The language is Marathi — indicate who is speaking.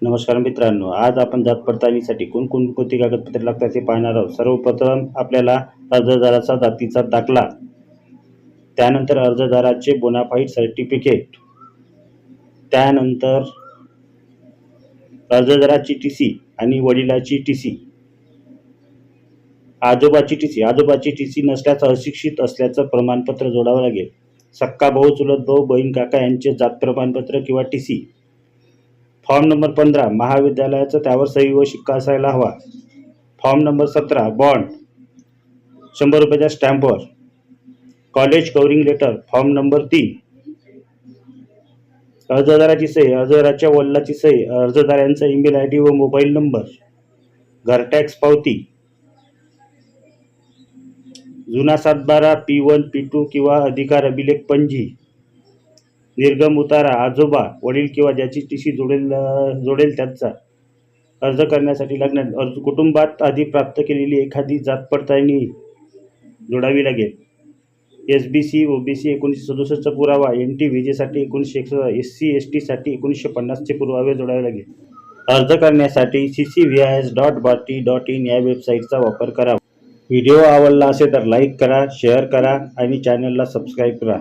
Speaker 1: नमस्कार मित्रांनो, आज आपण जात पडताळणीसाठी कोणती कागदपत्रे लागतात ते पाहणार आहोत. सर्वप्रथम आपल्याला अर्जदाराचा जातीचा दाखला, त्यानंतर अर्जदाराचे बोनाफाईड सर्टिफिकेट, त्यानंतर अर्जदाराची टीसी आणि वडिलाची टीसी, आजोबाची टीसी नसल्यास अशिक्षित असल्याचं प्रमाणपत्र जोडावं लागेल. सक्का भाऊ, चुलत भाऊ, बहीण, काका यांचे जात प्रमाणपत्र किंवा टीसी. फॉर्म नंबर 15 महाविद्यालयाचं त्यावर सही व शिक्का असायला हवा. फॉर्म नंबर 17 बॉन्ड 100 रुपयाच्या स्टॅम्पवर. College covering letter. Form number 3 अर्जदाराची सही, अर्जदाराच्या वडिलांची सही, अर्जदारांचा ईमेल ID व मोबाईल नंबर. घरटॅक्स पावती, जुना 7/12 P1 P2 किंवा अधिकार अभिलेख पंजी. निर्गम उतारा, आजोबा, वडील किंवा ज्याची टीसी जोडेल त्यांचा. अर्ज करण्यासाठी लागणार कुटुंबात आधी प्राप्त केलेली एखादी जात पडताळणी जोडावी लागेल. SBC OBC 1967चा पुरावा, NT विजेसाठी 1961, SC ST साठी 1950चे पुरावे जोडावे लागेल. अर्ज करण्यासाठी ccvis.bharti.in या वेबसाईटचा वापर करा. व्हिडिओ आवडला असेल तर लाईक करा, शेअर करा आणि चॅनलला सबस्क्राईब करा.